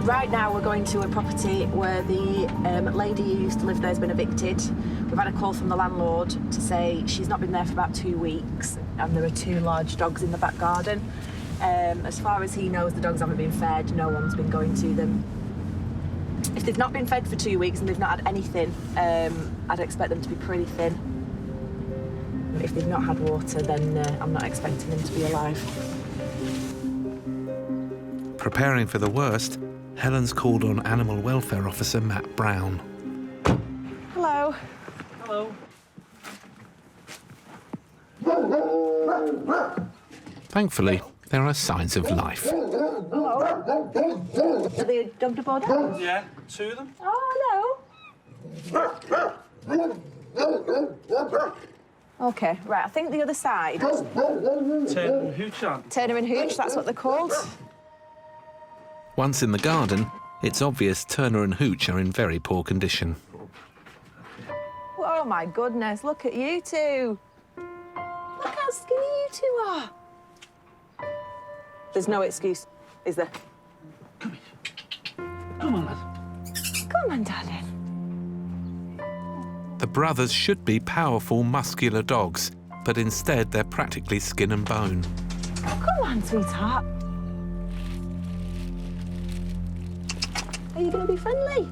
Right now we're going to a property where the lady who used to live there has been evicted. We've had a call from the landlord to say she's not been there for about 2 weeks and there are 2 large dogs in the back garden. As far as he knows, the dogs haven't been fed, no one's been going to them. If they've not been fed for 2 weeks and they've not had anything, I'd expect them to be pretty thin. If they've not had water, then I'm not expecting them to be alive. Preparing for the worst, Helen's called on Animal Welfare Officer Matt Brown. Hello. Hello. Thankfully, there are signs of life. Hello. Are they dog to board? Yeah, 2 of them. Oh, hello. OK, right, I think the other side. Turner and Hooch on. Turner and Hooch, that's what they're called. Once in the garden, it's obvious Turner and Hooch are in very poor condition. Oh, my goodness, look at you two. Look how skinny you two are. There's no excuse, is there? Come here. Come on, lad. Come on, darling. The brothers should be powerful, muscular dogs, but instead they're practically skin and bone. Oh, come on, sweetheart. Are you going to be friendly?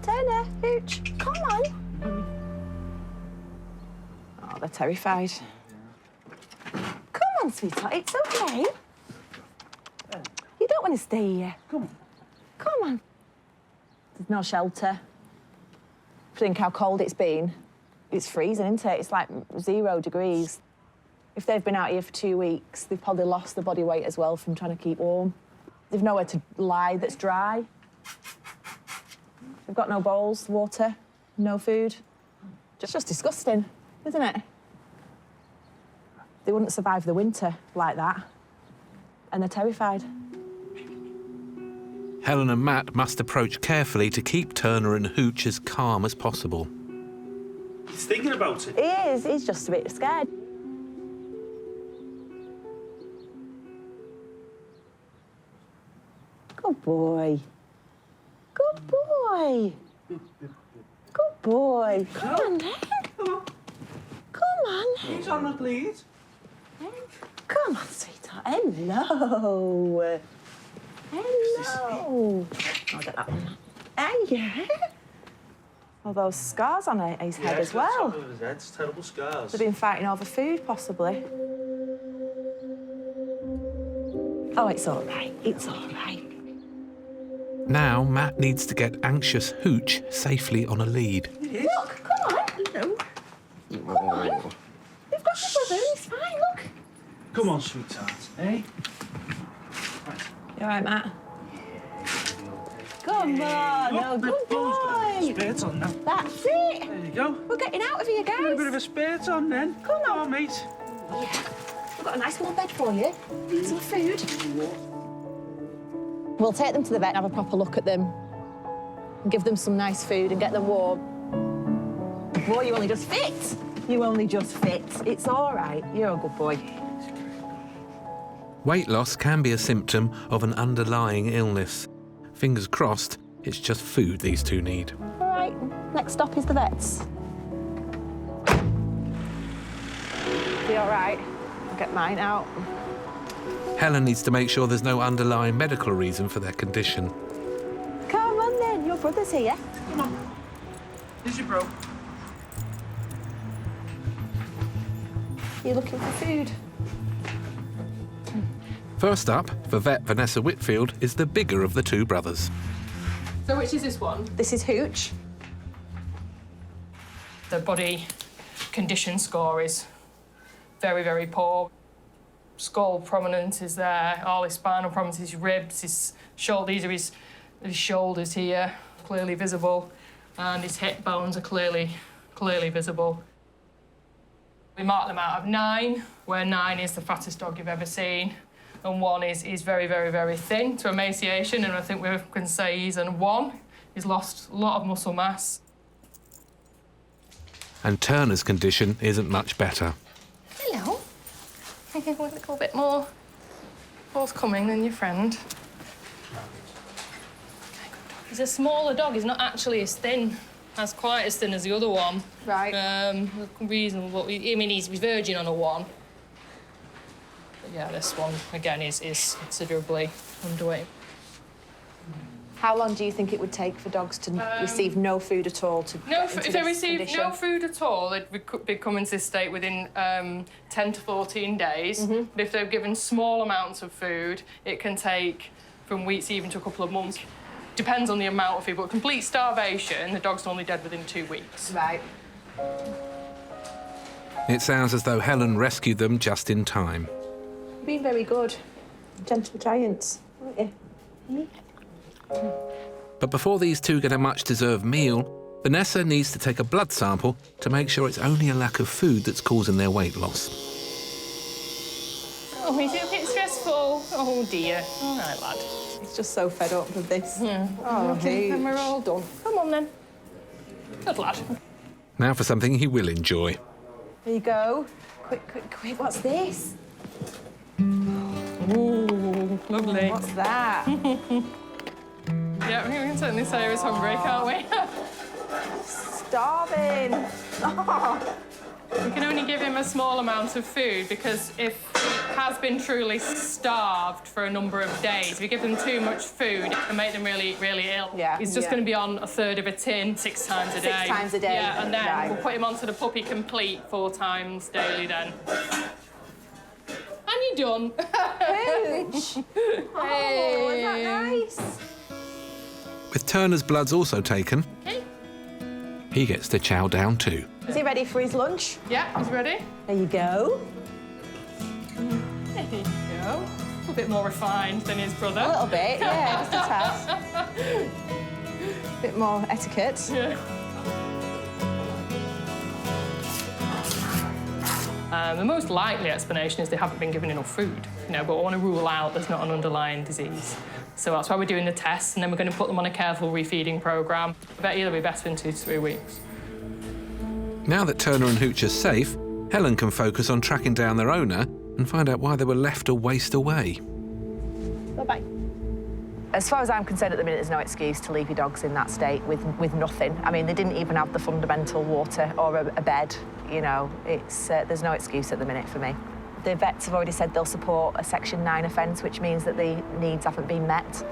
Turner, Hooch, come on. Oh, they're terrified. Come on, sweetheart, it's OK. You don't want to stay here. Come on. Come on. There's no shelter. Think how cold it's been. It's freezing, isn't it? It's like 0 degrees. If they've been out here for 2 weeks, they've probably lost the body weight as well from trying to keep warm. They've nowhere to lie that's dry. They've got no bowls, water, no food. Just disgusting, isn't it? They wouldn't survive the winter like that. And they're terrified. Helen and Matt must approach carefully to keep Turner and Hooch as calm as possible. He's thinking about it. He is, he's just a bit scared. Good boy. Good boy. Good boy. Come on, then. Come on. Come on. He's on the lead. Come on, sweetheart. Hello. Hello. I'll get that one. Hey, yeah. All those scars on his head as well. Top of his head. It's terrible scars. They've been fighting over food, possibly. Oh, it's all right. It's all right. Now Matt needs to get anxious Hooch safely on a lead. Look, come on. Hello. Come on. We've got your brother. He's fine. Look. Come on, sweetheart. Hey? You all right, Matt? Come on. Oh, good boy. Spirit on now. That's it. There you go. We're getting out of here, guys. A bit of a spirit on then. Come on. Mate. Yeah. We've got a nice little bed for you. Some food. We'll take them to the vet and have a proper look at them. And give them some nice food and get them warm. Boy, you only just fit. You only just fit. It's all right. You're a good boy. Weight loss can be a symptom of an underlying illness. Fingers crossed, it's just food these two need. All right, next stop is the vet's. Be all right? I'll get mine out. Helen needs to make sure there's no underlying medical reason for their condition. Come on then, your brother's here. Come on. Here's your bro. You're looking for food? First up, for vet Vanessa Whitfield, is the bigger of the two brothers. So which is this one? This is Hooch. The body condition score is very, very poor. Skull prominence is there, all his spinal prominence, his ribs, his shoulder, these are his shoulders here, clearly visible, and his hip bones are clearly visible. We marked them out of 9, where 9 is the fattest dog you've ever seen, and 1 is very, very, very thin to emaciation, and I think we can say he's a 1. He's lost a lot of muscle mass. And Turner's condition isn't much better. Hello. I think we're a little bit more forthcoming than your friend. He's a smaller dog. He's not actually as thin, quite as thin as the other one. Right. Reasonable. I mean, he's verging on a 1. But yeah, this one, again, is considerably underweight. How long do you think it would take for dogs to receive no food at all? If they receive no food at all, they'd come into this state within 10 to 14 days. But if they're given small amounts of food, it can take from weeks even to a couple of months. Depends on the amount of food, but complete starvation, the dog's normally dead within 2 weeks. Right. It sounds as though Helen rescued them just in time. You've been very good. Gentle giants, aren't you? But before these two get a much-deserved meal, Vanessa needs to take a blood sample to make sure it's only a lack of food that's causing their weight loss. Oh, is it a bit stressful? Oh, dear. All right, lad. He's just so fed up with this. Oh, okay, then we're all done. Come on, then. Good lad. Now for something he will enjoy. There you go. Quick, what's this? Ooh, lovely. What's that? Yeah, we can certainly say he was hungry, can't we? Starving. Oh. We can only give him a small amount of food because if he has been truly starved for a number of days, if we give them too much food, it can make them really, really ill. Yeah. He's just going to be on a third of a tin 6 times a day. 6 times a day. Yeah, and then right. we'll put him onto the puppy complete 4 times daily then. And you're done. Pooch. Oh, isn't that nice? With Turner's bloods also taken, Okay. he gets to chow down too. Is he ready for his lunch? Yeah, he's ready. There you go. There you go. A bit more refined than his brother. A little bit, yeah, just a test. Bit more etiquette. Yeah. The most likely explanation is they haven't been given enough food, but I want to rule out there's not an underlying disease. So that's why we're doing the tests, and then we're going to put them on a careful refeeding programme. I bet they'll be better in 2 to 3 weeks. Now that Turner and Hooch are safe, Helen can focus on tracking down their owner and find out why they were left to waste away. Bye-bye. As far as I'm concerned at the minute, there's no excuse to leave your dogs in that state with nothing. I mean, they didn't even have the fundamental water or a bed, there's no excuse at the minute for me. The vets have already said they'll support a Section 9 offence, which means that the needs haven't been met.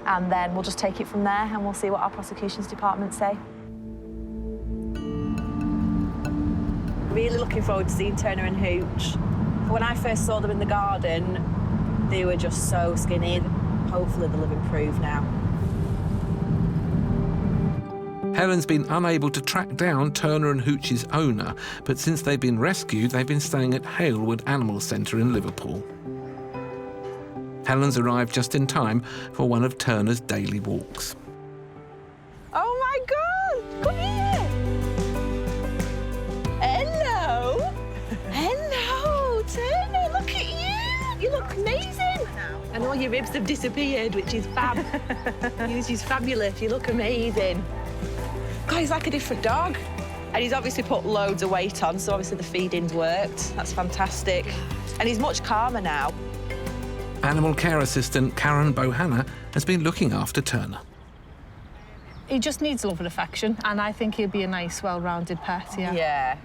And then we'll just take it from there and we'll see what our prosecutions department say. Really looking forward to seeing Turner and Hooch. When I first saw them in the garden, they were just so skinny. Hopefully they'll have improved now. Helen's been unable to track down Turner and Hooch's owner, but since they've been rescued, they've been staying at Halewood Animal Centre in Liverpool. Helen's arrived just in time for one of Turner's daily walks. Oh my God! Come here! Hello! Hello, Turner, look at you! You look amazing! And all your ribs have disappeared, which is fab. Yours is fabulous, you look amazing. God, he's like a different dog. And he's obviously put loads of weight on, so obviously the feeding's worked. That's fantastic. And he's much calmer now. Animal care assistant Karen Bohanna has been looking after Turner. He just needs love and affection, and I think he'll be a nice, well-rounded pet, yeah. Yeah.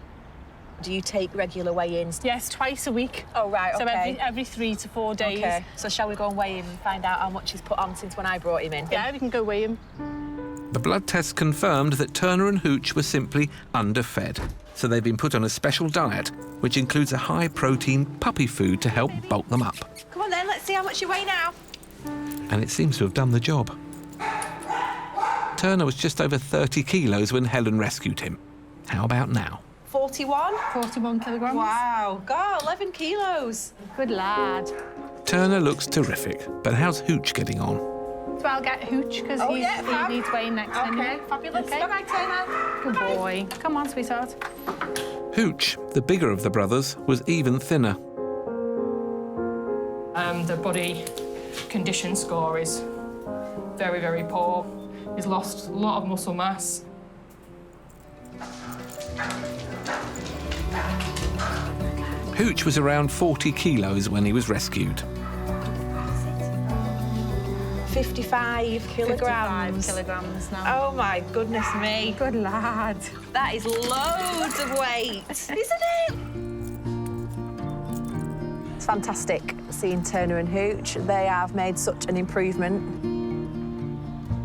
Do you take regular weigh-ins? Yes, twice a week. Oh, right, okay. So every 3 to 4 days. Okay. So shall we go and weigh him and find out how much he's put on since when I brought him in? Yeah, we can go weigh him. The blood tests confirmed that Turner and Hooch were simply underfed, so they've been put on a special diet, which includes a high-protein puppy food to help bulk them up. Come on then, let's see how much you weigh now. And it seems to have done the job. Turner was just over 30 kilos when Helen rescued him. How about now? 41? 41 kilograms. Wow, God, 11 kilos. Good lad. Turner looks terrific, but how's Hooch getting on? So I'll get Hooch, because he needs weighing next anyway. Fabulous. Okay. Bye-bye, Turner. Good boy. Come on, sweetheart. Hooch, the bigger of the brothers, was even thinner. The body condition score is very, very poor. He's lost a lot of muscle mass. Hooch was around 40 kilos when he was rescued. 55 kilograms. 55 kilograms now. Oh my goodness me. Good lad. That is loads of weight, isn't it? It's fantastic seeing Turner and Hooch. They have made such an improvement.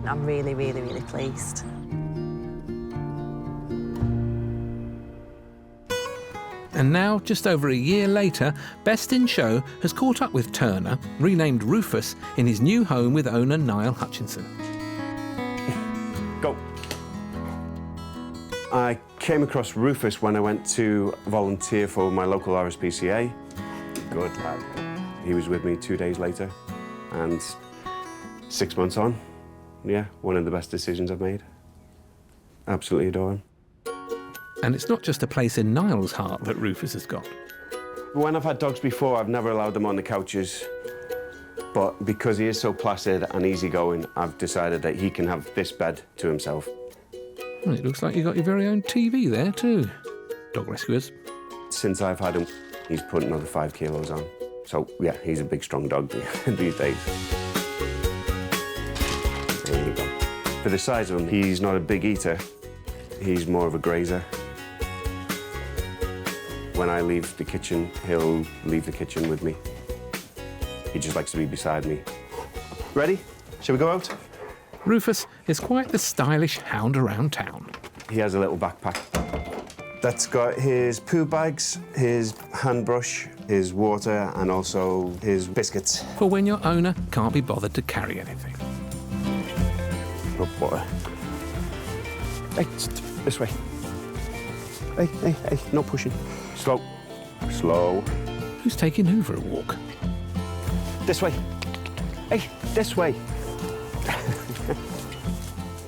I'm really, really, really pleased. And now, just over a year later, Best in Show has caught up with Turner, renamed Rufus, in his new home with owner Niall Hutchinson. Go. I came across Rufus when I went to volunteer for my local RSPCA. Good lad. He was with me 2 days later, and 6 months on, yeah, one of the best decisions I've made. Absolutely adore him. And it's not just a place in Niall's heart that Rufus has got. When I've had dogs before, I've never allowed them on the couches. But because he is so placid and easygoing, I've decided that he can have this bed to himself. Well, it looks like you've got your very own TV there too. Dog rescuers. Since I've had him, he's put another 5 kilos on. So, yeah, he's a big, strong dog these days. There you go. For the size of him, he's not a big eater. He's more of a grazer. When I leave the kitchen, he'll leave the kitchen with me. He just likes to be beside me. Ready? Shall we go out? Rufus is quite the stylish hound around town. He has a little backpack that's got his poo bags, his hand brush, his water, and also his biscuits. For when your owner can't be bothered to carry anything. Good boy. Hey, this way. Hey, hey, hey, no pushing. Slow. Slow. Who's taking who for a walk? This way. Hey, this way.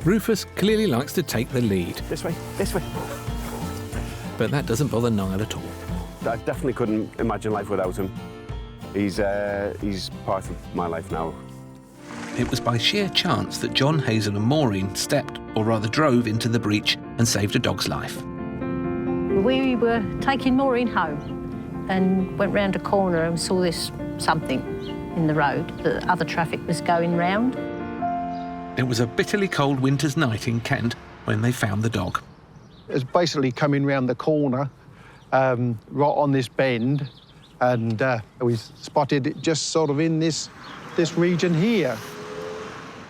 Rufus clearly likes to take the lead, This way, this way. but that doesn't bother Niall at all. I definitely couldn't imagine life without him. He's part of my life now. It was by sheer chance that John, Hazel and Maureen stepped, or rather drove, into the breach and saved a dog's life. We were taking Maureen home and went round a corner and saw this something in the road that other traffic was going round. It was a bitterly cold winter's night in Kent when they found the dog. It was basically coming round the corner, right on this bend, and we spotted it just sort of in this region here.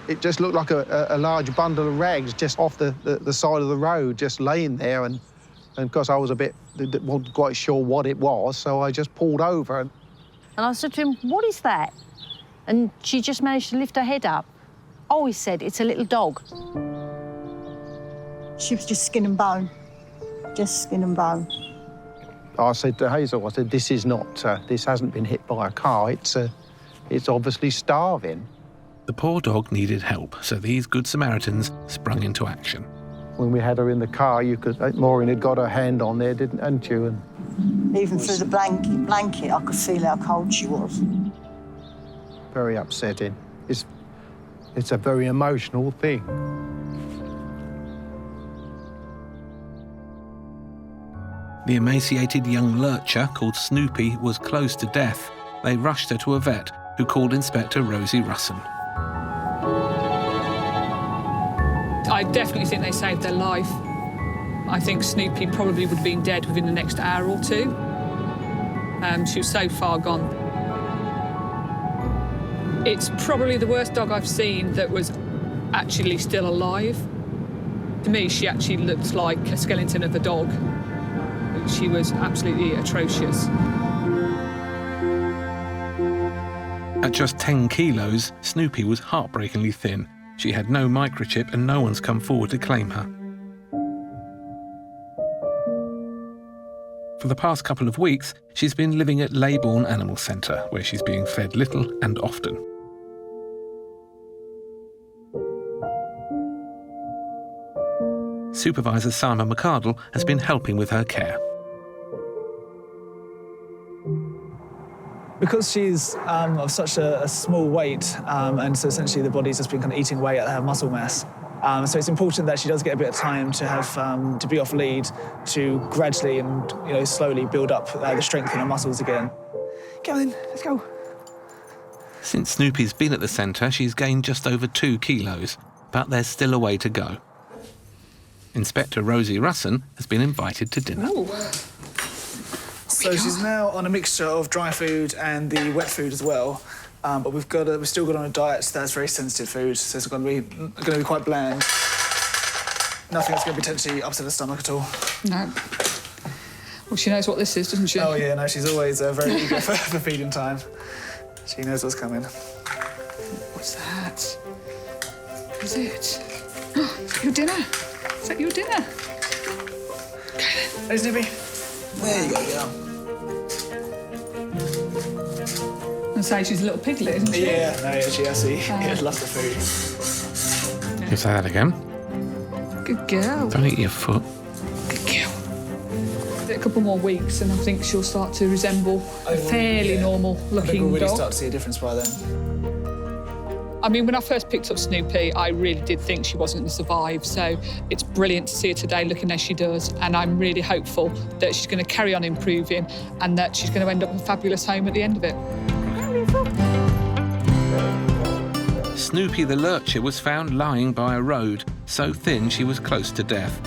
It just looked like a large bundle of rags just off the side of the road, just laying there. And of course, I was wasn't quite sure what it was, so I just pulled over. And I said to him, "What is that?" And she just managed to lift her head up. Oh, he said, "It's a little dog." She was just skin and bone. Just skin and bone. I said to Hazel, I said, "This is not, this hasn't been hit by a car. It's obviously starving." The poor dog needed help, so these good Samaritans sprung into action. When we had her in the car, Maureen had got her hand on there, hadn't you? And Even through the blanket, I could feel how cold she was. very upsetting. It's a very emotional thing. The emaciated young lurcher, called Snoopy, was close to death. They rushed her to a vet, who called Inspector Rosie Russon. I definitely think they saved their life. I think Snoopy probably would have been dead within the next hour or two. She was so far gone. It's probably the worst dog I've seen that was actually still alive. To me, she actually looked like a skeleton of a dog. She was absolutely atrocious. At just 10 kilos, Snoopy was heartbreakingly thin. She had no microchip and no one's come forward to claim her. For the past couple of weeks, she's been living at Leybourne Animal Centre, where she's being fed little and often. Supervisor Simon McCardle has been helping with her care. Because she's of such a small weight, and so essentially the body's just been kind of eating away at her muscle mass. So it's important that she does get a bit of time to have to be off lead, to gradually and slowly build up the strength in her muscles again. Go on, let's go. Since Snoopy's been at the centre, she's gained just over 2 kilos, but there's still a way to go. Inspector Rosie Russon has been invited to dinner. Ooh. So she's now on a mixture of dry food and the wet food as well. But we've still got on a diet that's very sensitive food, so it's going to be quite bland. Nothing that's going to potentially upset her stomach at all. No. Well, she knows what this is, doesn't she? Oh yeah, no, she's always very eager for feeding time. She knows what's coming. What's that? What is it? Is that your dinner? Is that your dinner? Okay then. Hey, Snoopy. There you go, girl. I say she's a little piglet, isn't she? Yeah, no, yeah, she actually loves the food. You say that again? Good girl. Don't eat your foot. Good girl. A couple more weeks and I think she'll start to resemble a fairly normal-looking I think we'll really dog. start to see a difference by then. I mean, when I first picked up Snoopy, I really did think she wasn't going to survive, so it's brilliant to see her today looking as she does, and I'm really hopeful that she's going to carry on improving and that she's going to end up in a fabulous home at the end of it. Snoopy the lurcher was found lying by a road, so thin she was close to death.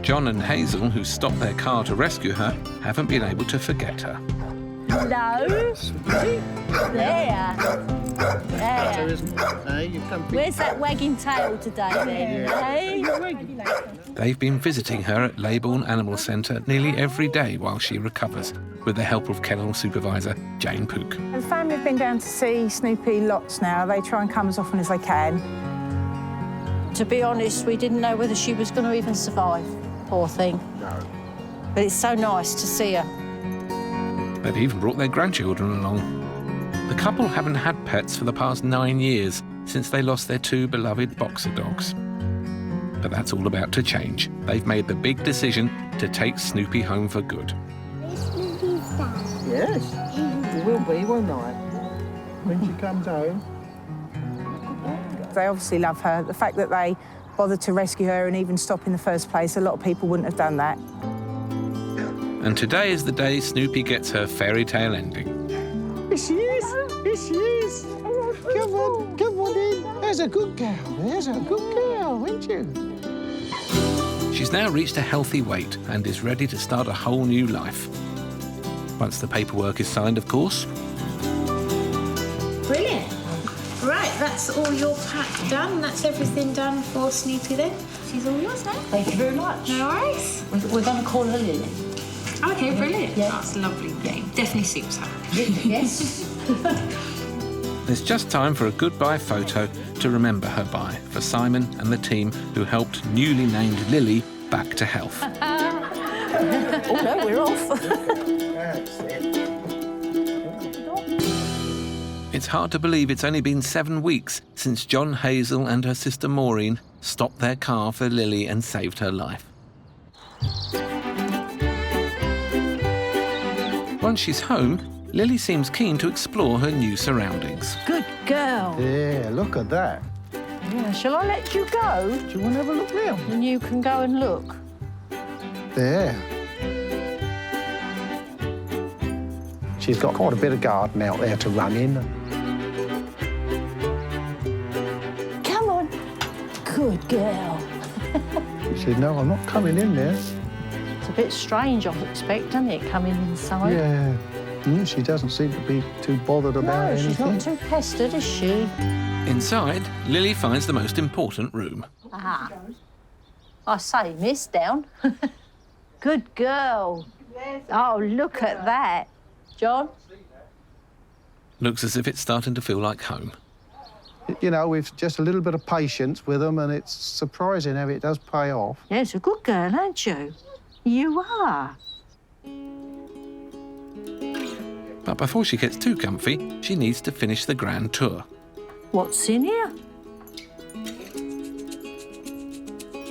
John and Hazel, who stopped their car to rescue her, haven't been able to forget her. Hello. There. Where's that wagging tail today, then? Hey? They've been visiting her at Leybourne Animal Centre nearly every day while she recovers, with the help of kennel supervisor Jane Pook. The family have been down to see Snoopy lots now. They try and come as often as they can. To be honest, we didn't know whether she was going to even survive. Poor thing. No. But it's so nice to see her. They've even brought their grandchildren along. The couple haven't had pets for the past 9 years, since they lost their 2 beloved boxer dogs. But that's all about to change. They've made the big decision to take Snoopy home for good. Yes, it will be, won't I? When she comes home. They obviously love her. The fact that they bothered to rescue her and even stop in the first place, a lot of people wouldn't have done that. And today is the day Snoopy gets her fairy tale ending. Here she is. Here she is. Come on in. There's a good girl. There's a good girl, isn't you? She's now reached a healthy weight and is ready to start a whole new life. Once the paperwork is signed, of course. Brilliant. Right, that's all your pack done. That's everything done for Snoopy then. She's all yours now. Thank you very much. No worries. We're going to call her Lily. Okay, brilliant. Yeah. That's a lovely name. Definitely suits her. Yes. There's just time for a goodbye photo to remember her by for Simon and the team who helped newly named Lily back to health. Oh no, we're off. It's hard to believe it's only been 7 weeks since John, Hazel and her sister Maureen stopped their car for Lily and saved her life. Once she's home, Lily seems keen to explore her new surroundings. Good girl. Yeah, look at that. Yeah, shall I let you go? Do you want to have a look now? And you can go and look. There. She's got quite a bit of garden out there to run in. Come on. Good girl. She said, no, I'm not coming in there. It's a bit strange, I expect, isn't it, coming inside? Yeah. She doesn't seem to be too bothered about anything. No, she's not too pestered, is she? Inside, Lily finds the most important room. Ah. I say, miss, down. Good girl. Oh, look at that. John? Looks as if it's starting to feel like home. You know, with just a little bit of patience with them, and it's surprising how it does pay off. Yes, a good girl, aren't you? You are. But before she gets too comfy, she needs to finish the grand tour. What's in here?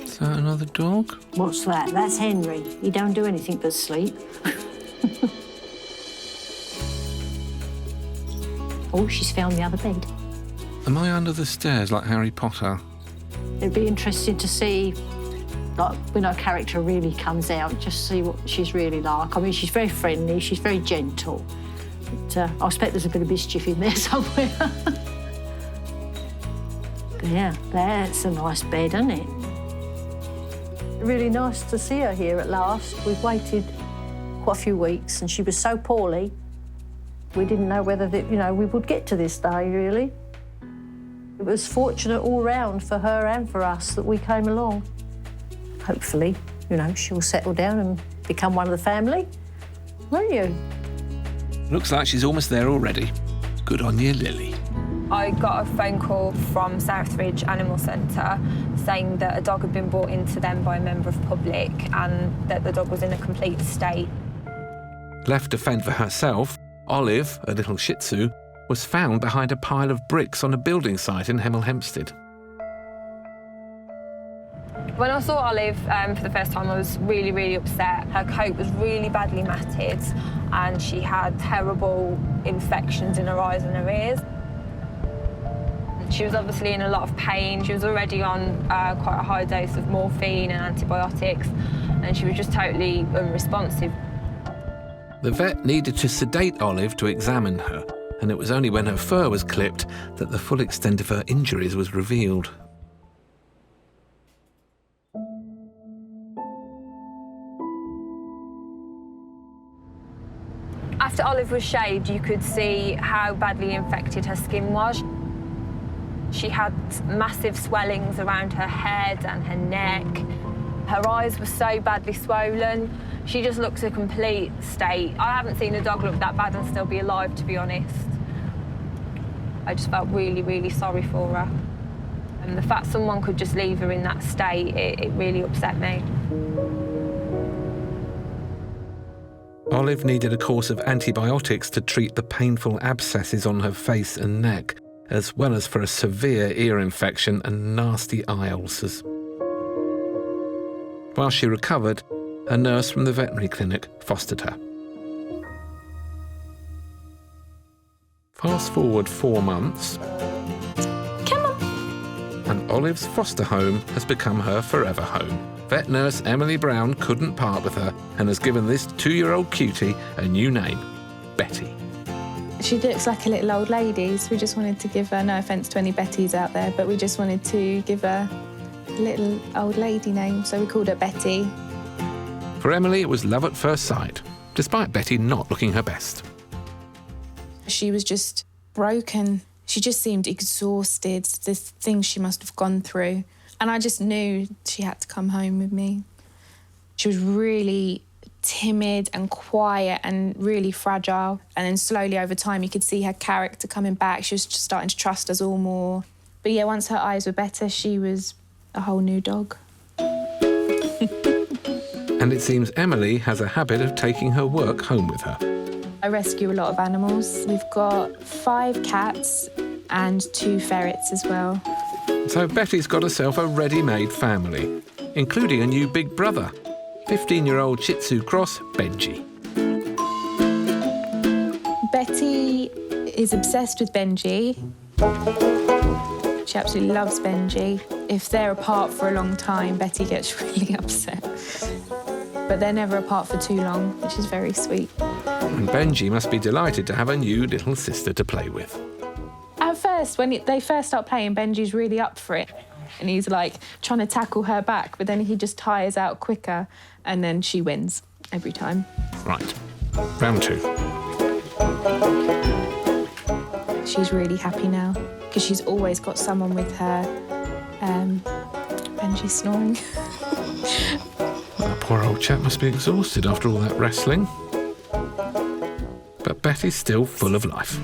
Is that another dog? What's that? That's Henry. He don't do anything but sleep. Oh, she's found the other bed. Am I under the stairs like Harry Potter? It'd be interesting to see, like, when her character really comes out, just see what she's really like. I mean, she's very friendly, she's very gentle, But, I expect there's a bit of mischief in there somewhere. But yeah, that's a nice bed, isn't it? Really nice to see her here at last. We've waited quite a few weeks and she was so poorly, we didn't know whether we would get to this day, really. It was fortunate all round for her and for us that we came along. Hopefully, she'll settle down and become one of the family, won't you? Looks like she's almost there already. Good on you, Lily. I got a phone call from Southridge Animal Centre saying that a dog had been brought into them by a member of public and that the dog was in a complete state. Left to fend for herself, Olive, a little Shih Tzu, was found behind a pile of bricks on a building site in Hemel Hempstead. When I saw Olive for the first time, I was really, really upset. Her coat was really badly matted and she had terrible infections in her eyes and her ears. She was obviously in a lot of pain. She was already on quite a high dose of morphine and antibiotics, and she was just totally unresponsive. The vet needed to sedate Olive to examine her, and it was only when her fur was clipped that the full extent of her injuries was revealed. After Olive was shaved, you could see how badly infected her skin was. She had massive swellings around her head and her neck. Her eyes were so badly swollen. She just looks a complete state. I haven't seen a dog look that bad and still be alive, to be honest. I just felt really, really sorry for her. And the fact someone could just leave her in that state, it really upset me. Olive needed a course of antibiotics to treat the painful abscesses on her face and neck, as well as for a severe ear infection and nasty eye ulcers. While she recovered, a nurse from the veterinary clinic fostered her. Fast forward 4 months, and Olive's foster home has become her forever home. Vet nurse Emily Brown couldn't part with her and has given this 2-year-old cutie a new name, Betty. She looks like a little old lady, so we just wanted to give her, no offence to any Bettys out there, but we just wanted to give her a little old lady name, so we called her Betty. For Emily, it was love at first sight, despite Betty not looking her best. She was just broken. She just seemed exhausted, the things she must have gone through. And I just knew she had to come home with me. She was really timid and quiet and really fragile. And then slowly over time, you could see her character coming back. She was just starting to trust us all more. But yeah, once her eyes were better, she was a whole new dog. And it seems Emily has a habit of taking her work home with her. I rescue a lot of animals. We've got 5 cats and 2 ferrets as well. So Betty's got herself a ready-made family, including a new big brother, 15-year-old Shih Tzu cross, Benji. Betty is obsessed with Benji. She absolutely loves Benji. If they're apart for a long time, Betty gets really upset. But they're never apart for too long, which is very sweet. And Benji must be delighted to have a new little sister to play with. At first, when they first start playing, Benji's really up for it. And he's like trying to tackle her back, but then he just tires out quicker and then she wins every time. Right, round 2. She's really happy now because she's always got someone with her. Benji's snoring. That poor old chap must be exhausted after all that wrestling. But Betty's still full of life.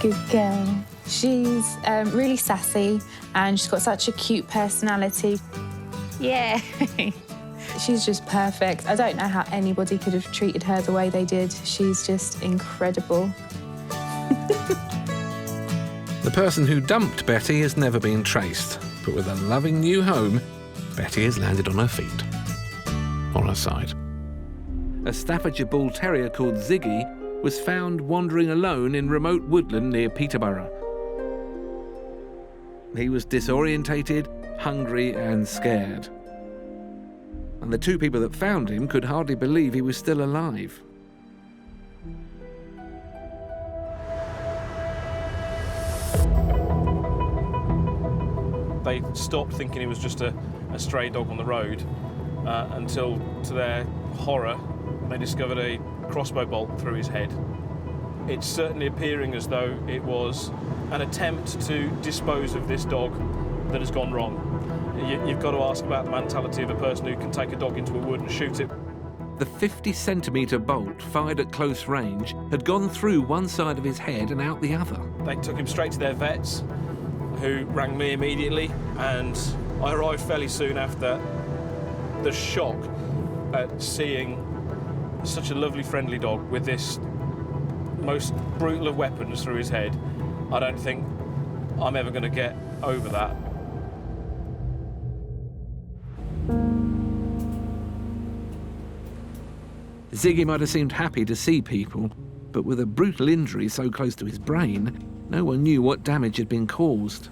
Good girl. She's really sassy and she's got such a cute personality. Yeah. She's just perfect. I don't know how anybody could have treated her the way they did. She's just incredible. The person who dumped Betty has never been traced, but with a loving new home, Betty has landed on her feet. On her side. A Staffordshire Bull Terrier called Ziggy was found wandering alone in remote woodland near Peterborough. He was disorientated, hungry and scared. and the two people that found him could hardly believe he was still alive. They stopped thinking he was just a stray dog on the road until, to their horror, they discovered a crossbow bolt through his head. It's certainly appearing as though it was an attempt to dispose of this dog that has gone wrong. You've got to ask about the mentality of a person who can take a dog into a wood and shoot it. The 50-centimetre bolt, fired at close range, had gone through one side of his head and out the other. They took him straight to their vets, who rang me immediately, and I arrived fairly soon after. The shock at seeing such a lovely, friendly dog with this most brutal of weapons through his head, I don't think I'm ever going to get over that. Ziggy might have seemed happy to see people, but with a brutal injury so close to his brain, no one knew what damage had been caused.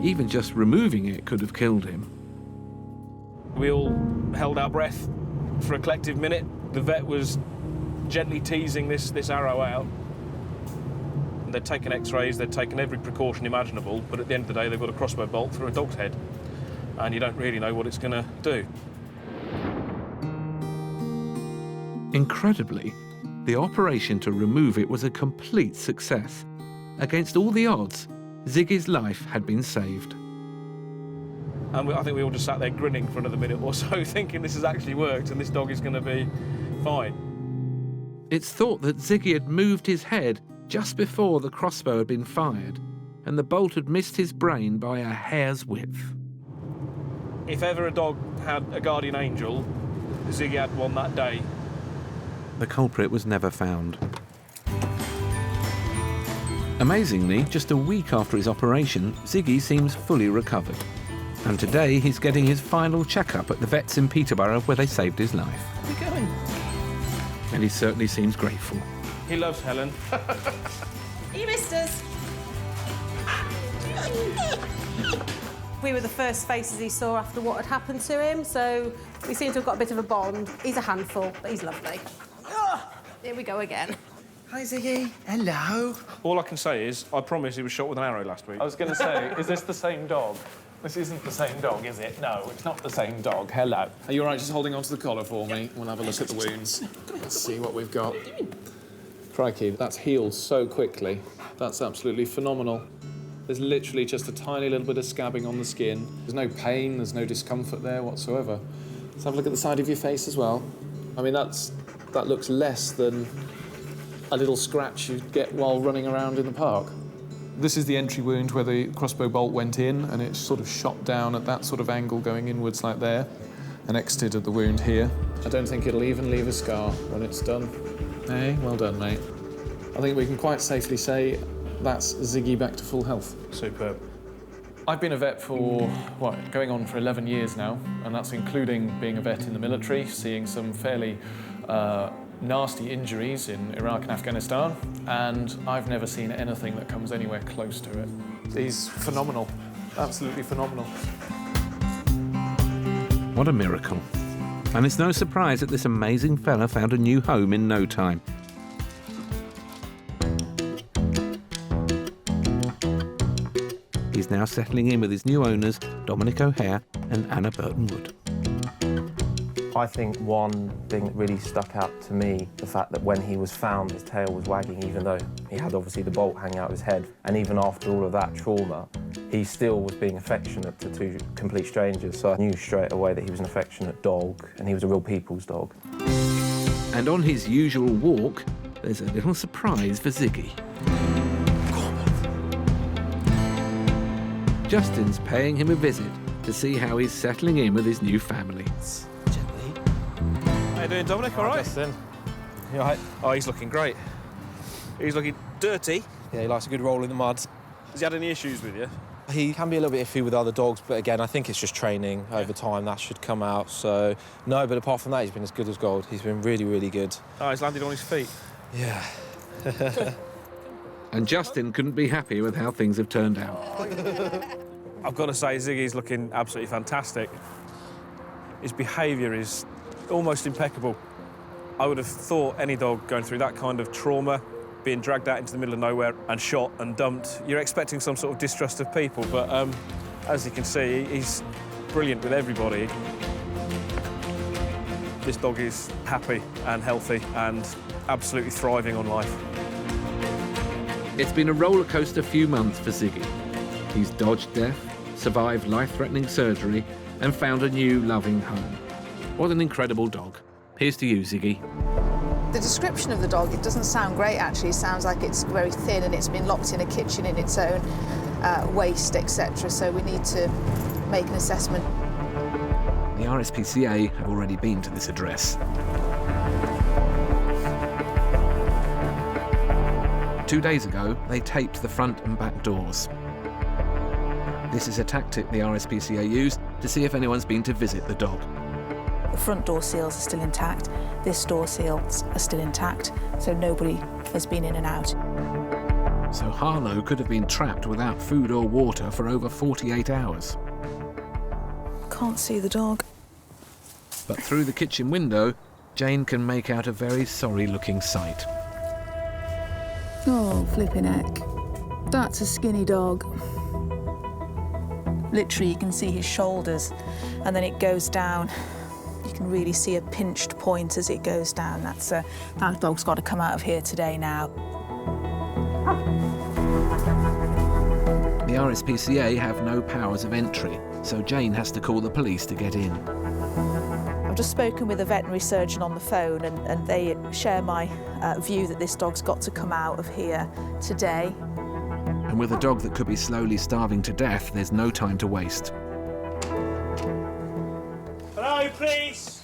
Even just removing it could have killed him. We all held our breath for a collective minute. The vet was gently teasing this arrow out. They'd taken x-rays, they'd taken every precaution imaginable, but at the end of the day, they've got a crossbow bolt through a dog's head, and you don't really know what it's going to do. Incredibly, the operation to remove it was a complete success. Against all the odds, Ziggy's life had been saved. And I think we all just sat there grinning for another minute or so, thinking this has actually worked and this dog is going to be fine. It's thought that Ziggy had moved his head just before the crossbow had been fired, and the bolt had missed his brain by a hair's width. If ever a dog had a guardian angel, Ziggy had one that day. The culprit was never found. Amazingly, just a week after his operation, Ziggy seems fully recovered. And today he's getting his final checkup at the vets in Peterborough where they saved his life. Where are we going? And he certainly seems grateful. He loves Helen. You missed us. We were the first faces he saw after what had happened to him, so we seem to have got a bit of a bond. He's a handful, but he's lovely. Here we go again. Hi, Ziggy. Hello. All I can say is, I promise he was shot with an arrow last week. I was going to say, is this the same dog? This isn't the same dog, is it? No, it's not the same dog. Hello. Are you all right just holding onto the collar for me? We'll have a look at the wounds. Let's see what we've got. Crikey, that's healed so quickly. That's absolutely phenomenal. There's literally just a tiny little bit of scabbing on the skin. There's no pain, there's no discomfort there whatsoever. Let's have a look at the side of your face as well. I mean, that looks less than a little scratch you'd get while running around in the park. This is the entry wound where the crossbow bolt went in, and it sort of shot down at that sort of angle going inwards like there, and exited at the wound here. I don't think it'll even leave a scar when it's done. Hey, well done, mate. I think we can quite safely say that's Ziggy back to full health. Superb. I've been a vet for, going on for 11 years now, and that's including being a vet in the military, seeing some fairly nasty injuries in Iraq and Afghanistan, and I've never seen anything that comes anywhere close to it. He's phenomenal, absolutely phenomenal. What a miracle. And it's no surprise that this amazing fella found a new home in no time. He's now settling in with his new owners, Dominic O'Hare and Anna Burton-Wood. I think one thing that really stuck out to me, the fact that when he was found, his tail was wagging, even though he had obviously the bolt hanging out of his head. And even after all of that trauma, he still was being affectionate to two complete strangers. So I knew straight away that he was an affectionate dog, and he was a real people's dog. And on his usual walk, there's a little surprise for Ziggy. Justin's paying him a visit to see how he's settling in with his new family. How you doing, Dominic? All right? Justin. You all right? Oh, he's looking great. He's looking dirty. Yeah, he likes a good roll in the mud. Has he had any issues with you? He can be a little bit iffy with other dogs, but again, I think it's just training over time. That should come out. So, no, but apart from that, he's been as good as gold. He's been really, really good. Oh, he's landed on his feet. Yeah. And Justin couldn't be happy with how things have turned out. I've got to say, Ziggy's looking absolutely fantastic. His behaviour is almost impeccable. I would have thought any dog going through that kind of trauma, being dragged out into the middle of nowhere and shot and dumped, you're expecting some sort of distrust of people, but as you can see, he's brilliant with everybody. This dog is happy and healthy and absolutely thriving on life. It's been a rollercoaster few months for Ziggy. He's dodged death, survived life-threatening surgery, and found a new loving home. What an incredible dog. Here's to you, Ziggy. The description of the dog, it doesn't sound great actually. It sounds like it's very thin and it's been locked in a kitchen in its own waste, etc. So we need to make an assessment. The RSPCA have already been to this address. 2 days ago, they taped the front and back doors. This is a tactic the RSPCA used to see if anyone's been to visit the dog. The front door seals are still intact. This door seals are still intact, so nobody has been in and out. So Harlow could have been trapped without food or water for over 48 hours. Can't see the dog. But through the kitchen window, Jane can make out a very sorry-looking sight. Oh, flipping heck. That's a skinny dog. Literally, you can see his shoulders, and then it goes down. You can really see a pinched point as it goes down. That dog's got to come out of here today now. The RSPCA have no powers of entry, so Jane has to call the police to get in. I've just spoken with a veterinary surgeon on the phone, and they share my view that this dog's got to come out of here today. And with a dog that could be slowly starving to death, there's no time to waste. Hello, please.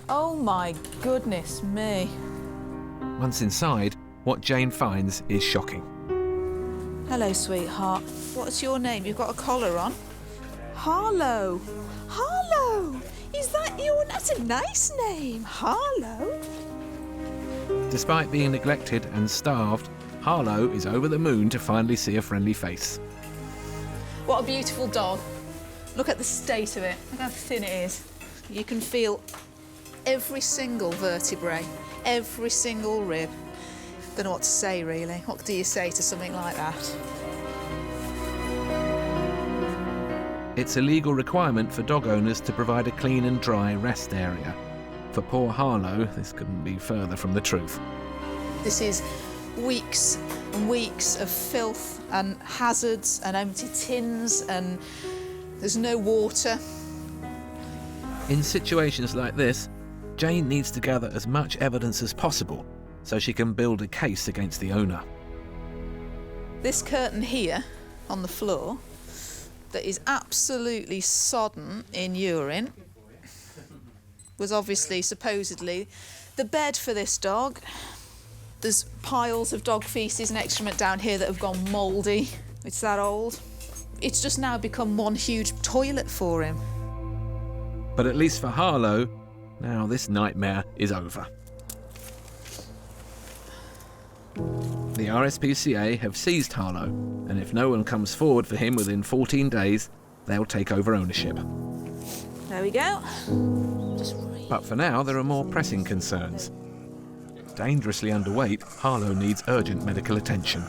Oh my goodness me. Once inside, what Jane finds is shocking. Hello, sweetheart. What's your name? You've got a collar on. Harlow. Harlow! Is that your... That's a nice name, Harlow. Despite being neglected and starved, Harlow is over the moon to finally see a friendly face. What a beautiful dog. Look at the state of it. Look how thin it is. You can feel every single vertebrae, every single rib. Don't know what to say, really. What do you say to something like that? It's a legal requirement for dog owners to provide a clean and dry rest area. For poor Harlow, this couldn't be further from the truth. This is weeks and weeks of filth and hazards and empty tins, and there's no water. In situations like this, Jane needs to gather as much evidence as possible so she can build a case against the owner. This curtain here on the floor that is absolutely sodden in urine was obviously, supposedly, the bed for this dog. There's piles of dog faeces and excrement down here that have gone mouldy. It's that old. It's just now become one huge toilet for him. But at least for Harlow, now this nightmare is over. The RSPCA have seized Harlow, and if no one comes forward for him within 14 days, they'll take over ownership. There we go. But for now, there are more pressing concerns. Dangerously underweight, Harlow needs urgent medical attention.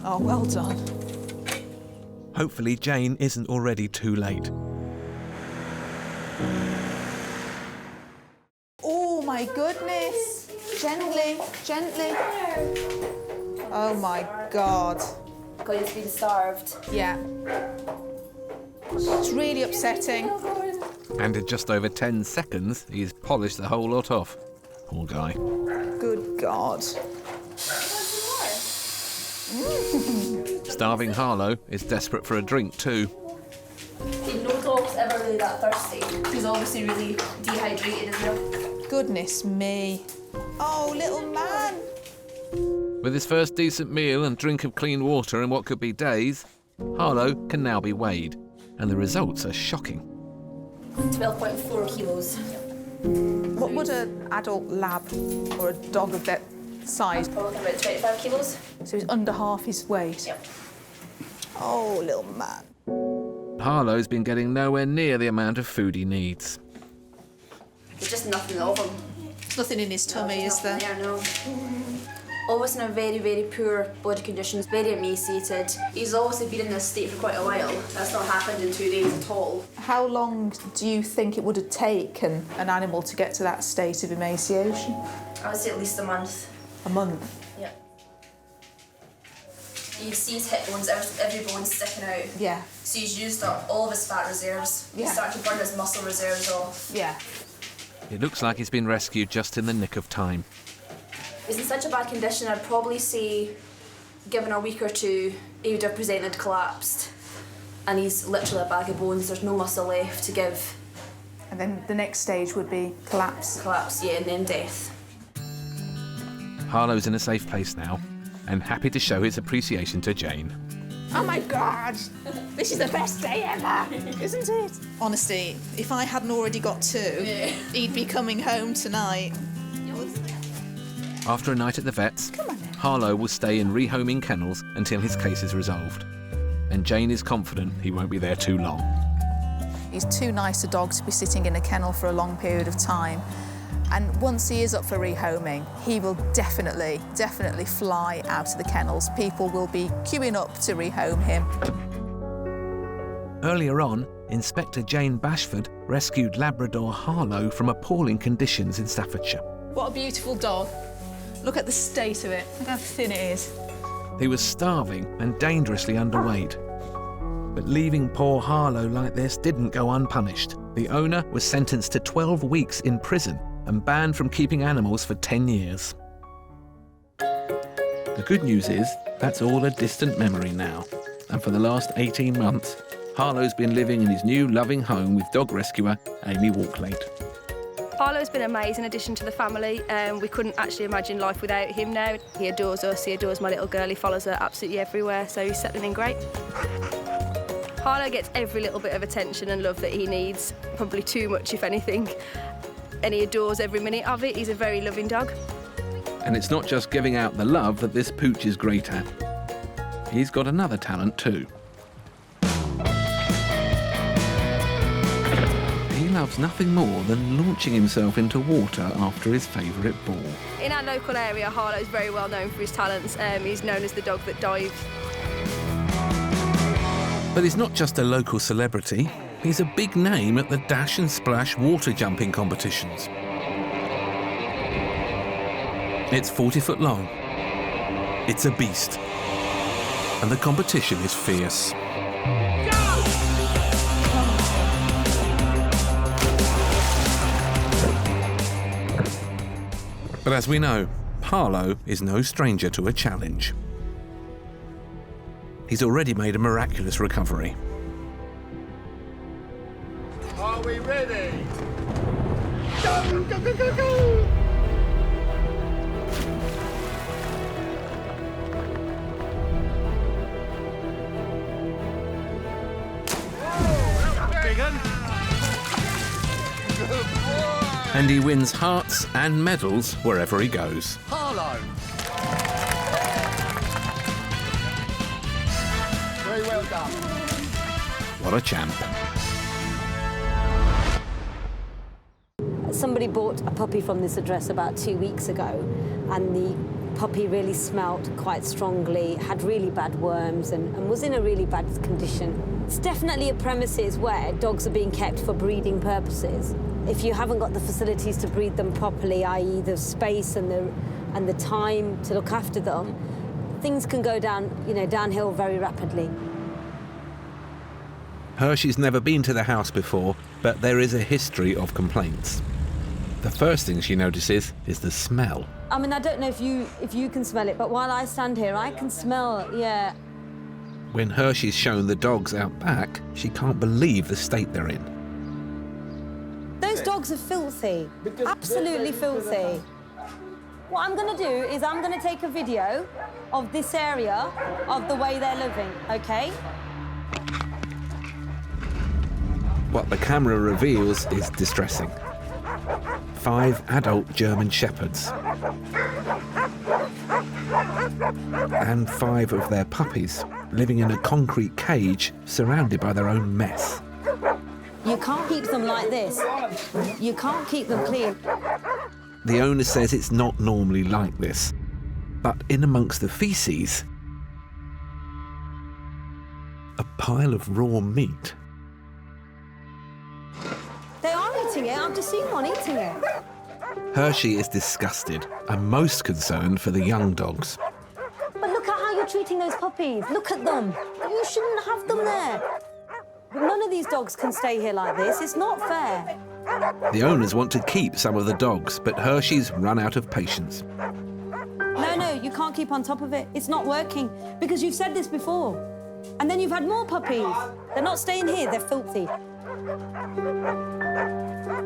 Oh, well done. Hopefully Jane isn't already too late. Oh my goodness. Gently, gently. Oh my God. Going to be starved. Yeah. It's really upsetting. And in just over 10 seconds, he's polished the whole lot off. Poor guy. Good God. Starving Harlow is desperate for a drink too. No dog's ever really that thirsty. He's obviously really dehydrated as well. Goodness me. Oh, little man. With his first decent meal and drink of clean water in what could be days, Harlow can now be weighed, and the results are shocking. 12.4 kilos. What would an adult lab or a dog of that size? Probably about 25 kilos. So he's under half his weight. Yep. Oh, little man. Harlow's been getting nowhere near the amount of food he needs. There's just nothing of him. There's nothing in his tummy, is there? No. Always in a very, very poor body conditions, very emaciated. He's obviously been in this state for quite a while. That's not happened in 2 days at all. How long do you think it would have taken an animal to get to that state of emaciation? I would say at least a month. A month? Yeah. You see his hip bones, every bone sticking out. Yeah. So he's used up all of his fat reserves. Yeah. He's starting to burn his muscle reserves off. Yeah. It looks like he's been rescued just in the nick of time. He's in such a bad condition, I'd probably say, given a week or two, he would have presented collapsed. And he's literally a bag of bones, there's no muscle left to give. And then the next stage would be collapse? Collapse, yeah, and then death. Harlow's in a safe place now, and happy to show his appreciation to Jane. Oh my God! This is the best day ever, isn't it? Honestly, if I hadn't already got 2, he'd be coming home tonight. After a night at the vet's, Harlow will stay in rehoming kennels until his case is resolved. And Jane is confident he won't be there too long. He's too nice a dog to be sitting in a kennel for a long period of time. And once he is up for rehoming, he will definitely fly out of the kennels. People will be queuing up to rehome him. Earlier on, Inspector Jane Bashford rescued Labrador Harlow from appalling conditions in Staffordshire. What a beautiful dog. Look at the state of it. Look how thin it is. He was starving and dangerously underweight. But leaving poor Harlow like this didn't go unpunished. The owner was sentenced to 12 weeks in prison and banned from keeping animals for 10 years. The good news is, that's all a distant memory now. And for the last 18 months, Harlow's been living in his new loving home with dog rescuer Amy Walklade. Harlow's been an amazing addition to the family. We couldn't actually imagine life without him now. He adores us, he adores my little girl, he follows her absolutely everywhere, so he's settling in great. Harlow gets every little bit of attention and love that he needs, probably too much if anything, and he adores every minute of it. He's a very loving dog. And it's not just giving out the love that this pooch is great at. He's got another talent too. He loves nothing more than launching himself into water after his favourite ball. In our local area, Harlow's very well known for his talents. He's known as the dog that dives. But he's not just a local celebrity, he's a big name at the dash and splash water jumping competitions. It's 40 foot long. It's a beast. And the competition is fierce. But as we know, Harlow is no stranger to a challenge. He's already made a miraculous recovery. Are we ready? Go, go, go, go, go! And he wins hearts and medals wherever he goes. Harlow. Very well done. What a champ. Somebody bought a puppy from this address about 2 weeks ago, and the puppy really smelt quite strongly, had really bad worms, and was in a really bad condition. It's definitely a premises where dogs are being kept for breeding purposes. If you haven't got the facilities to breed them properly, i.e. the space and the time to look after them, things can go downhill very rapidly. Hershey's never been to the house before, but there is a history of complaints. The first thing she notices is the smell. I mean, I don't know if you can smell it, but while I stand here, I can smell, yeah. When Hershey's shown the dogs out back, she can't believe the state they're in. Those dogs are filthy, absolutely filthy. What I'm going to do is I'm going to take a video of this area, of the way they're living, okay? What the camera reveals is distressing. 5 adult German Shepherds. And 5 of their puppies living in a concrete cage surrounded by their own mess. You can't keep them like this. You can't keep them clean. The owner says it's not normally like this, but in amongst the feces, a pile of raw meat. They are eating it. I've just seen one eating it. Hershey is disgusted and most concerned for the young dogs. But look at how you're treating those puppies. Look at them. You shouldn't have them there. None of these dogs can stay here like this. It's not fair. The owners want to keep some of the dogs, but Hershey's run out of patience. No, you can't keep on top of it. It's not working, because you've said this before. And then you've had more puppies. They're not staying here, they're filthy.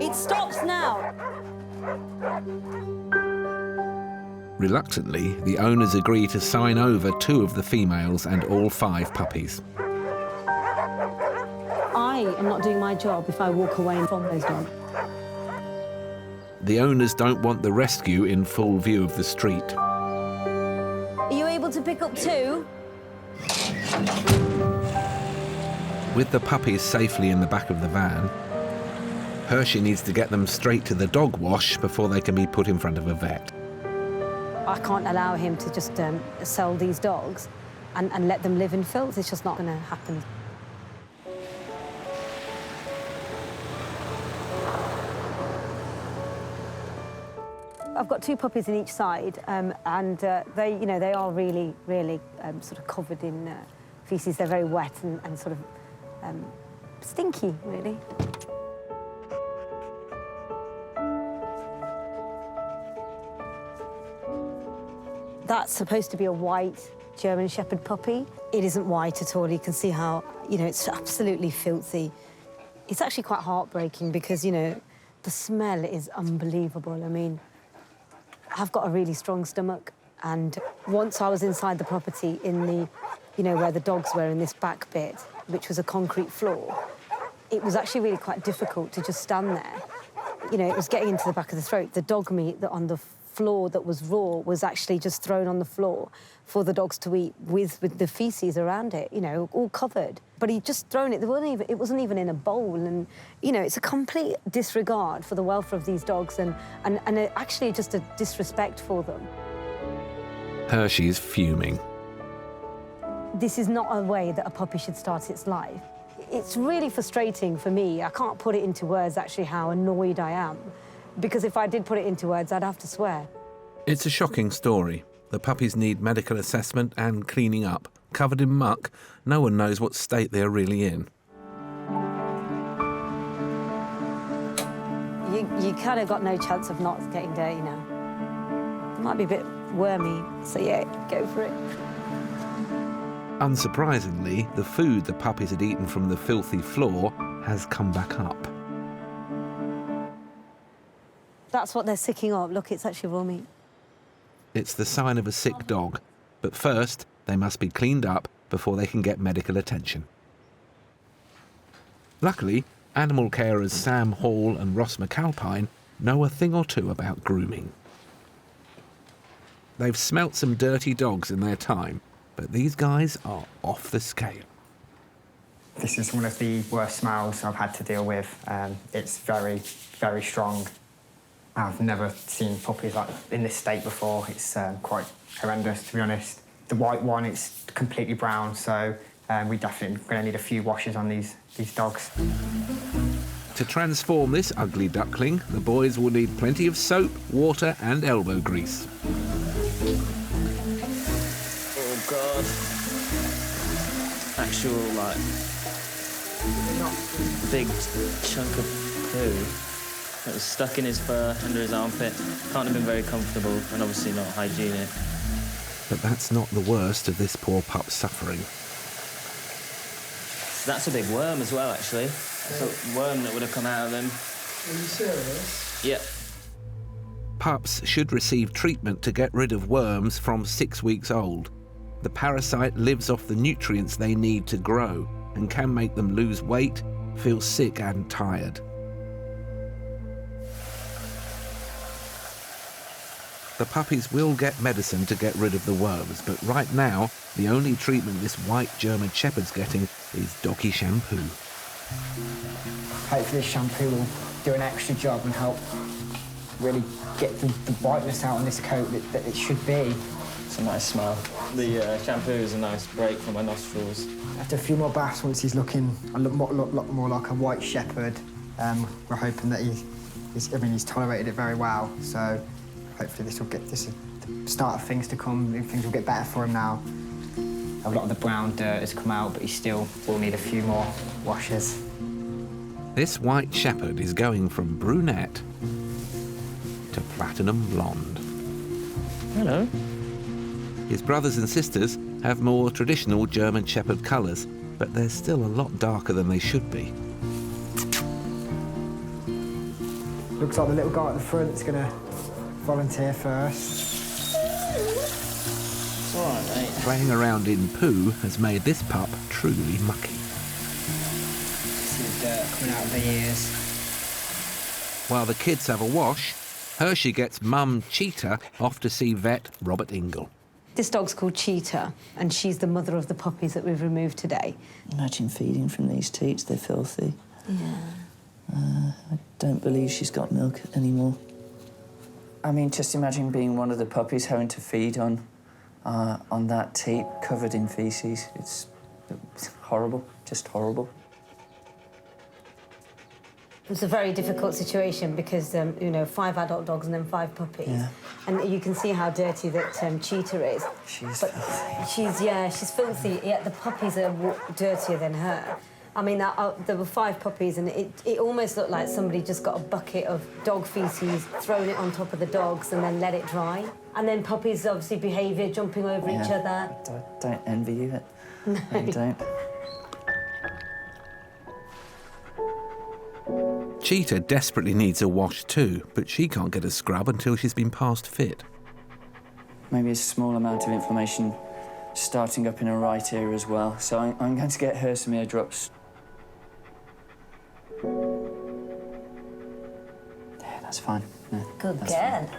It stops now. Reluctantly, the owners agree to sign over 2 of the females and all 5 puppies. I am not doing my job if I walk away from those dogs. The owners don't want the rescue in full view of the street. Are you able to pick up 2? With the puppies safely in the back of the van, Hershey needs to get them straight to the dog wash before they can be put in front of a vet. I can't allow him to just sell these dogs and let them live in filth. It's just not going to happen. I've got 2 puppies in each side, and they are really, really sort of covered in feces. They're very wet and sort of stinky, really. That's supposed to be a white German Shepherd puppy. It isn't white at all. You can see how, it's absolutely filthy. It's actually quite heartbreaking because, the smell is unbelievable. I mean, I've got a really strong stomach, and once I was inside the property in the, where the dogs were in this back bit, which was a concrete floor, it was actually really quite difficult to just stand there. It was getting into the back of the throat. The dog meat that on the floor that was raw was actually just thrown on the floor for the dogs to eat with the feces around it, all covered. But he'd just thrown it. It wasn't even in a bowl, and it's a complete disregard for the welfare of these dogs, and actually just a disrespect for them. Hershey's fuming. This is not a way that a puppy should start its life. It's really frustrating for me. I can't put it into words actually how annoyed I am, because if I did put it into words, I'd have to swear. It's a shocking story. The puppies need medical assessment and cleaning up. Covered in muck, no one knows what state they're really in. You kind of got no chance of not getting dirty now. It might be a bit wormy, so yeah, go for it. Unsurprisingly, the food the puppies had eaten from the filthy floor has come back up. That's what they're sicking up. Look, it's actually raw meat. It's the sign of a sick dog, but first they must be cleaned up before they can get medical attention. Luckily, animal carers Sam Hall and Ross McAlpine know a thing or two about grooming. They've smelt some dirty dogs in their time, but these guys are off the scale. This is one of the worst smells I've had to deal with. It's very, very strong. I've never seen puppies like in this state before. It's quite horrendous, to be honest. The white one, it's completely brown, so we definitely going to need a few washes on these dogs. To transform this ugly duckling, the boys will need plenty of soap, water and elbow grease. Oh, God. Actual, big chunk of poo that was stuck in his fur under his armpit. Can't have been very comfortable and obviously not hygienic. But that's not the worst of this poor pup's suffering. That's a big worm as well, actually. That's a worm that would have come out of him. Are you serious? Yeah. Pups should receive treatment to get rid of worms from 6 weeks old. The parasite lives off the nutrients they need to grow and can make them lose weight, feel sick and tired. The puppies will get medicine to get rid of the worms, but right now, the only treatment this white German Shepherd's getting is doggy shampoo. hopefully this shampoo will do an extra job and help really get the brightness out on this coat that it should be. It's a nice smell. The shampoo is a nice break from my nostrils. After a few more baths, once he's looking a lot more like a white shepherd, we're hoping that he's tolerated it very well. So hopefully this is the start of things to come. Things will get better for him now. A lot of the brown dirt has come out, but he still will need a few more washes. This white shepherd is going from brunette to platinum blonde. Hello. His brothers and sisters have more traditional German shepherd colours, but they're still a lot darker than they should be. Looks like the little guy at the front is going to volunteer first. It's all right, mate. Playing around in poo has made this pup truly mucky. See the dirt coming out of the ears. While the kids have a wash, Hershey gets mum Cheetah off to see vet Robert Ingle. This dog's called Cheetah, and she's the mother of the puppies that we've removed today. Imagine feeding from these teats, they're filthy. Yeah. I don't believe she's got milk anymore. I mean, just imagine being one of the puppies having to feed on that teat covered in faeces. It's horrible, just horrible. It was a very difficult situation because, 5 adult dogs and then 5 puppies. Yeah. And you can see how dirty that Cheetah is. She's filthy. She's filthy, yet the puppies are dirtier than her. I mean, there were 5 puppies, and it almost looked like somebody just got a bucket of dog faeces, thrown it on top of the dogs, and then let it dry. And then puppies, obviously, behaviour, jumping over each other. Don't envy you. No. I don't. Cheetah desperately needs a wash too, but she can't get a scrub until she's been past fit. Maybe a small amount of inflammation starting up in her right ear as well, so I'm going to get her some ear drops. Yeah, that's fine. Yeah, Good that's girl. fine.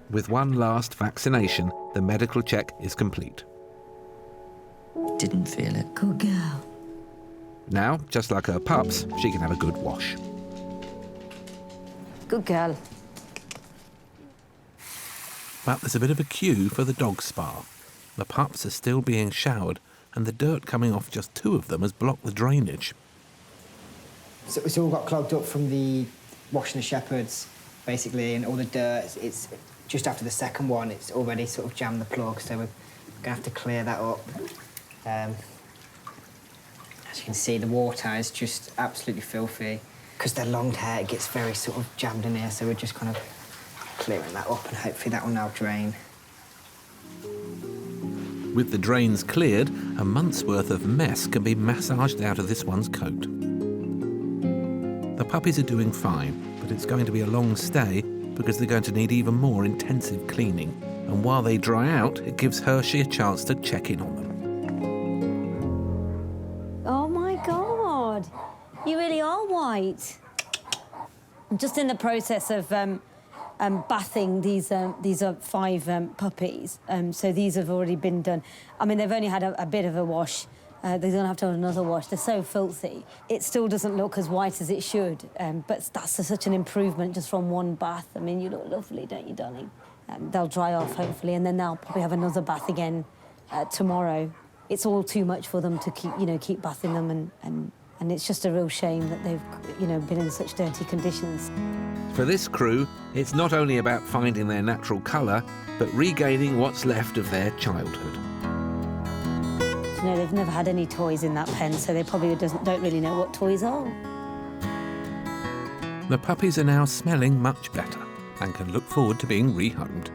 With one last vaccination, the medical check is complete. Didn't feel it. Good girl. Now, just like her pups, she can have a good wash. Good girl. But there's a bit of a queue for the dog spa. The pups are still being showered, and the dirt coming off just 2 of them has blocked the drainage. So it's all got clogged up from the washing the shepherds, basically, and all the dirt. It's just after the second one, it's already sort of jammed the plug, so we're going to have to clear that up. As you can see, the water is just absolutely filthy. Because they're long hair, it gets very sort of jammed in here, so we're just kind of clearing that up, and hopefully that will now drain. With the drains cleared, a month's worth of mess can be massaged out of this one's coat. The puppies are doing fine, but it's going to be a long stay because they're going to need even more intensive cleaning. And while they dry out, it gives Hershey a chance to check in on them. Oh, my God. You really are white. I'm just in the process of bathing these are 5 puppies. So these have already been done. I mean, they've only had a bit of a wash. They're going to have to have another wash. They're so filthy. It still doesn't look as white as it should, but that's such an improvement just from one bath. I mean, you look lovely, don't you, darling? They'll dry off, hopefully, and then they'll probably have another bath again tomorrow. It's all too much for them to keep bathing them, and it's just a real shame that they've, been in such dirty conditions. For this crew, it's not only about finding their natural colour, but regaining what's left of their childhood. They've never had any toys in that pen, so they probably don't really know what toys are. The puppies are now smelling much better and can look forward to being rehomed.